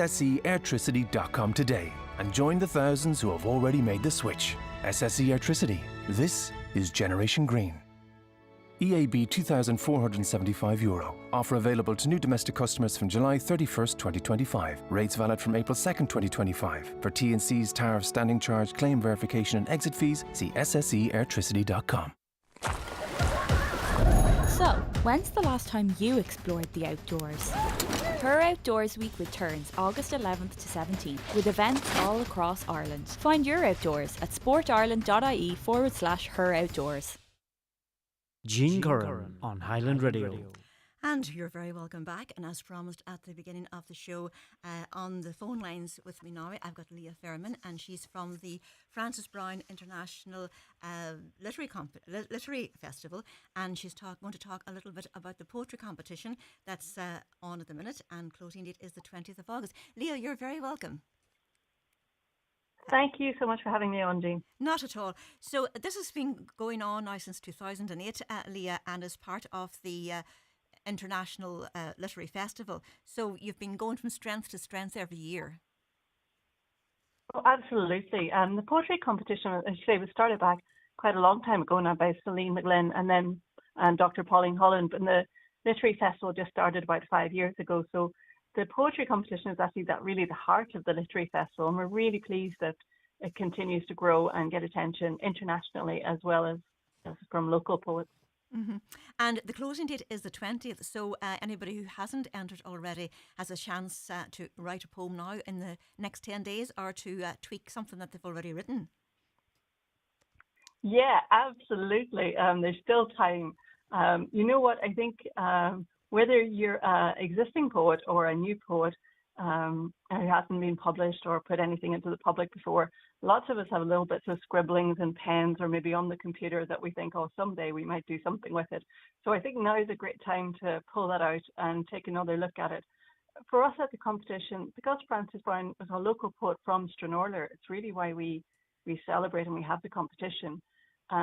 ssceairtricity.com today and join the thousands who have already made the switch. SSE Airtricity. This is Generation Green. EAB €2,475. Offer available to new domestic customers from July 31st, 2025. Rates valid from April 2nd, 2025. For T&Cs, tariffs, standing charge, claim verification and exit fees, see ssceairtricity.com. So, when's the last time you explored the outdoors? Her Outdoors Week returns August 11th to 17th with events all across Ireland. Find your outdoors at sportireland.ie/her outdoors. Jean Curran on Highland Radio. And you're very welcome back. And as promised at the beginning of the show, on the phone lines with me now, I've got Leah Fairman, and she's from the Frances Browne International Literary Festival. And she's going to talk a little bit about the poetry competition that's on at the minute. And closing date is the 20th of August. Leah, you're very welcome. Thank you so much for having me on, Jean. Not at all. So this has been going on now since 2008, Leah, and is part of the International Literary Festival. So you've been going from strength to strength every year. Oh, absolutely. The poetry competition, as you say, was started back quite a long time ago now by Celine McGlynn and then Dr. Pauline Holland. And the literary festival just started about 5 years ago. So the poetry competition is actually really the heart of the literary festival. And we're really pleased that it continues to grow and get attention internationally as well as from local poets. Mm-hmm. And the closing date is the 20th, so anybody who hasn't entered already has a chance to write a poem now in the next 10 days or to tweak something that they've already written. Yeah, absolutely. There's still time. You know what? I think whether you're an existing poet or a new poet who hasn't been published or put anything into the public before, lots of us have little bits of scribblings and pens or maybe on the computer that we think, oh, someday we might do something with it. So I think now is a great time to pull that out and take another look at it. For us at the competition, because Frances Browne was a local poet from Stranorlar, it's really why we celebrate and we have the competition.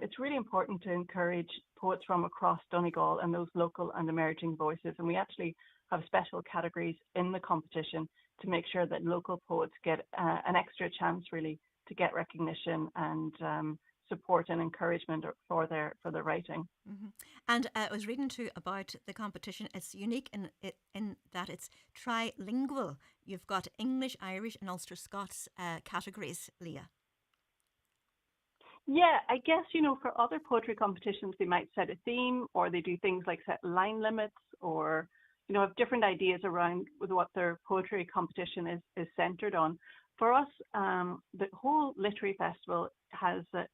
It's really important to encourage poets from across Donegal and those local and emerging voices. And we actually have special categories in the competition to make sure that local poets get an extra chance really to get recognition and support and encouragement for their writing. Mm-hmm. And I was reading too about the competition. It's unique in that it's trilingual. You've got English, Irish and Ulster Scots categories, Leah. Yeah, I guess, for other poetry competitions, they might set a theme or they do things like set line limits or, have different ideas around what their poetry competition is centred on. For us, the whole literary festival has, a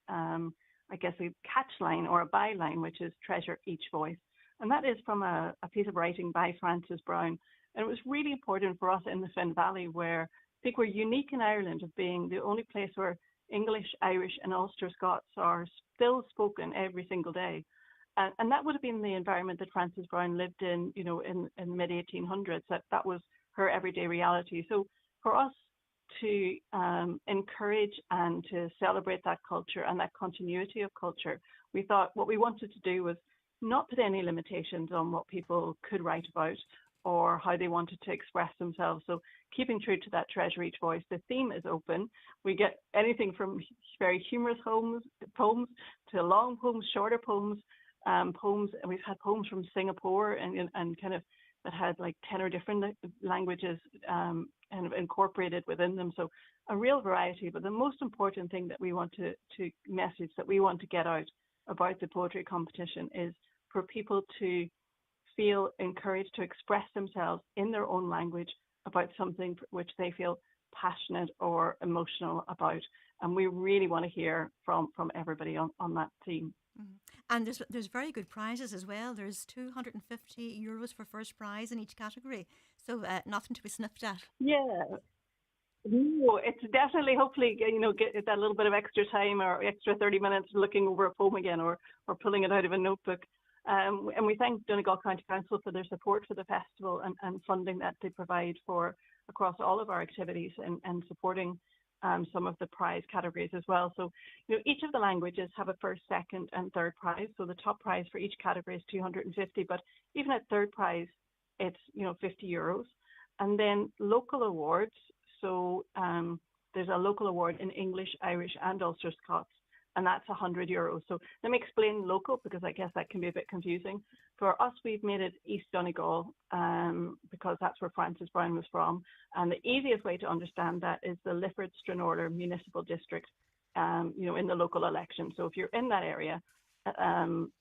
catch line or a byline, which is treasure each voice. And that is from a piece of writing by Frances Browne. And it was really important for us in the Finn Valley, where I think we're unique in Ireland of being the only place where English, Irish and Ulster Scots are still spoken every single day. And that would have been the environment that Frances Browne lived in, in the mid-1800s. That was her everyday reality. So for us to encourage and to celebrate that culture and that continuity of culture, we thought what we wanted to do was not put any limitations on what people could write about or how they wanted to express themselves. So keeping true to that treasure each voice, the theme is open. We get anything from very humorous poems to long poems, shorter poems, poems. And we've had poems from Singapore and kind of that had like 10 or different languages kind of incorporated within them. So a real variety. But the most important thing that we want to message, that we want to get out about the poetry competition is for people to feel encouraged to express themselves in their own language about something which they feel passionate or emotional about. And we really want to hear from everybody on that theme. Mm-hmm. And there's very good prizes as well. There's €250 for first prize in each category. So nothing to be sniffed at. Yeah. No, it's definitely, hopefully, get that little bit of extra time or extra 30 minutes looking over a poem again or pulling it out of a notebook. And we thank Donegal County Council for their support for the festival and funding that they provide for across all of our activities and supporting some of the prize categories as well. So, each of the languages have a first, second and third prize. So the top prize for each category is 250, but even at third prize, it's, €50. And then local awards. So there's a local award in English, Irish, and Ulster Scots, and that's €100. So let me explain local, because I guess that can be a bit confusing. For us, we've made it East Donegal because that's where Frances Browne was from. And the easiest way to understand that is the Lifford-Stranorlar Municipal District, in the local election. So if you're in that area,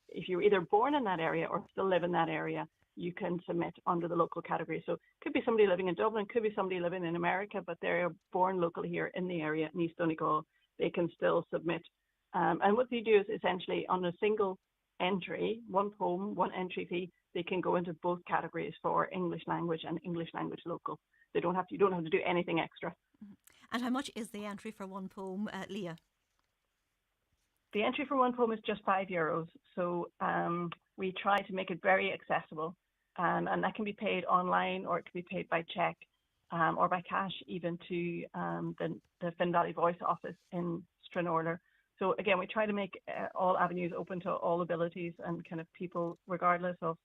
if you're either born in that area or still live in that area, you can submit under the local category. So it could be somebody living in Dublin, could be somebody living in America, but they're born locally here in the area in East Donegal. They can still submit. And what they do is essentially on a single entry, one poem, one entry fee, they can go into both categories for English language and English language local. You don't have to do anything extra. And how much is the entry for one poem, Leah? The entry for one poem is just €5. So we try to make it very accessible. And that can be paid online, or it can be paid by cheque or by cash, even to the Finn Valley Voice office in Stranorlar. So again, we try to make all avenues open to all abilities and kind of people, regardless of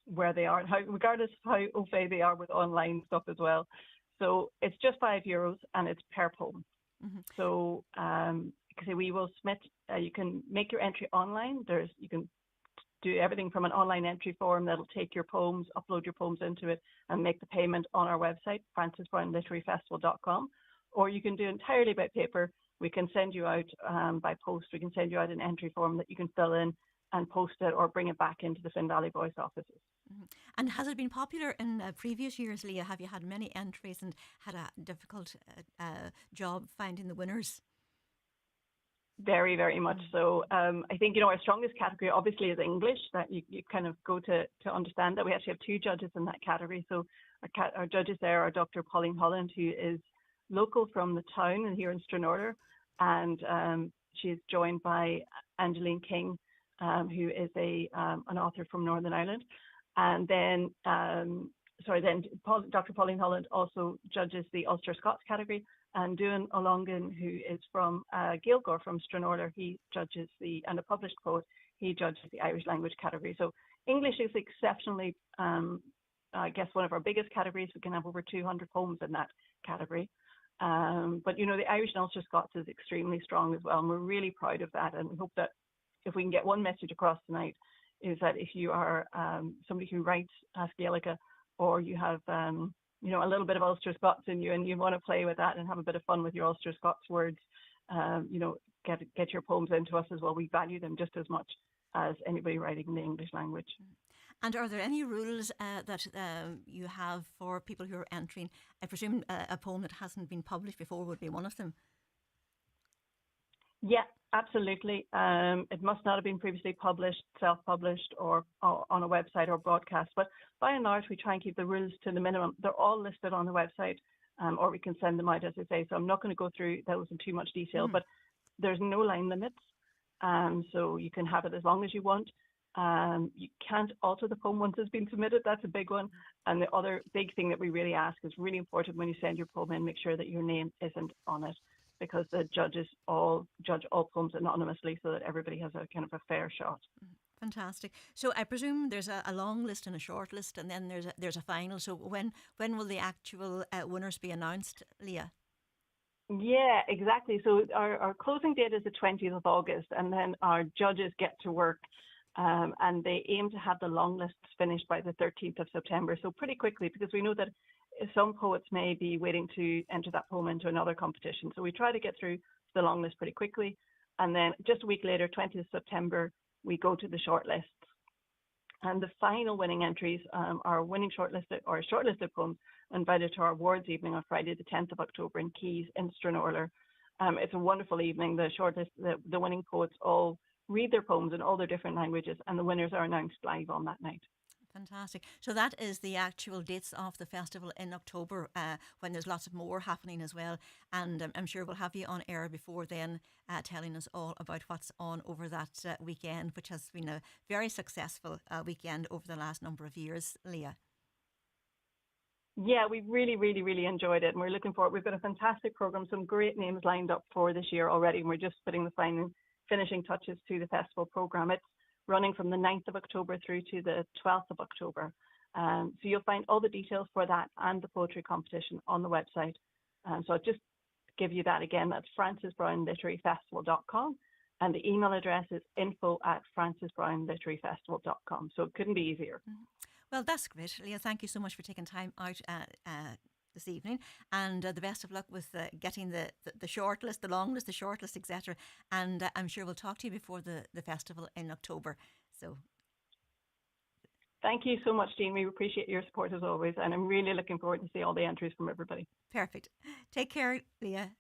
where they are and regardless of how au fait they are with online stuff as well. So it's just €5 and it's per poem. Mm-hmm. So we will submit. You can make your entry online. You can do everything from an online entry form that'll take your poems, upload your poems into it, and make the payment on our website, francesbrowneliteraryfestival.com. Or you can do entirely by paper. We can send you out by post. We can send you out an entry form that you can fill in and post it, or bring it back into the Finn Valley Voice offices. Mm-hmm. And has it been popular in previous years, Leah? Have you had many entries and had a difficult job finding the winners? Very, very much so. I think, our strongest category obviously is English, that you kind of go to understand that. We actually have two judges in that category. So our judges there are Dr. Pauline Holland, who is local from the town and here in Stranorlar, and she's joined by Angeline King, who is an author from Northern Ireland. And then, Dr. Pauline Holland also judges the Ulster Scots category, and Duan O'Longan, who is from Gaelgore from Stranorlar, he judges and a published poet, he judges the Irish language category. So English is exceptionally, I guess, one of our biggest categories. We can have over 200 poems in that category. But, the Irish and Ulster Scots is extremely strong as well, and we're really proud of that. And we hope that if we can get one message across tonight, is that if you are somebody who writes Gaelica, or you have a little bit of Ulster Scots in you, and you want to play with that and have a bit of fun with your Ulster Scots words, get your poems into us as well. We value them just as much as anybody writing in the English language. And are there any rules that you have for people who are entering? I presume a poem that hasn't been published before would be one of them. Yeah, absolutely. It must not have been previously published, self-published, or on a website or broadcast. But by and large, we try and keep the rules to the minimum. They're all listed on the website, or we can send them out, as I say. So I'm not going to go through those in too much detail, but there's no line limits. So you can have it as long as you want. You can't alter the poem once it's been submitted. That's a big one. And the other big thing that we really ask is really important when you send your poem in, make sure that your name isn't on it, because the judges all judge all poems anonymously, so that everybody has a kind of a fair shot. Fantastic. So I presume there's a long list and a short list, and then there's a final. So when will the actual winners be announced, Leah? Yeah, exactly. So our closing date is the 20th of August, and then our judges get to work, and they aim to have the long lists finished by the 13th of September. So pretty quickly, because we know that some poets may be waiting to enter that poem into another competition. So we try to get through the long list pretty quickly. And then just a week later, 20th of September, we go to the short lists. And the final winning entries are winning shortlisted poems invited to our awards evening on Friday, the 10th of October in Keys in Stranorlar. It's a wonderful evening. The shortlist, the winning poets all read their poems in all their different languages, and the winners are announced live on that night. Fantastic. So that is the actual dates of the festival in October, when there's lots of more happening as well. And I'm sure we'll have you on air before then, telling us all about what's on over that weekend, which has been a very successful weekend over the last number of years, Leah. Yeah, we really, really, really enjoyed it, and we're looking forward. We've got a fantastic programme, some great names lined up for this year already, and we're just putting the finishing touches to the festival programme. It's running from the 9th of October through to the 12th of October. So you'll find all the details for that and the poetry competition on the website. So I'll just give you that again. That's francesbrowneliteraryfestival.com. And the email address is info@francesbrowneliteraryfestival.com. So it couldn't be easier. Well, that's great. Leah, thank you so much for taking time out this evening, and the best of luck with getting the shortlist, the long list, the shortlist, etc. And I'm sure we'll talk to you before the festival in October. So thank you so much, Jean. We appreciate your support as always, and I'm really looking forward to see all the entries from everybody. perfect. Take care, Leah.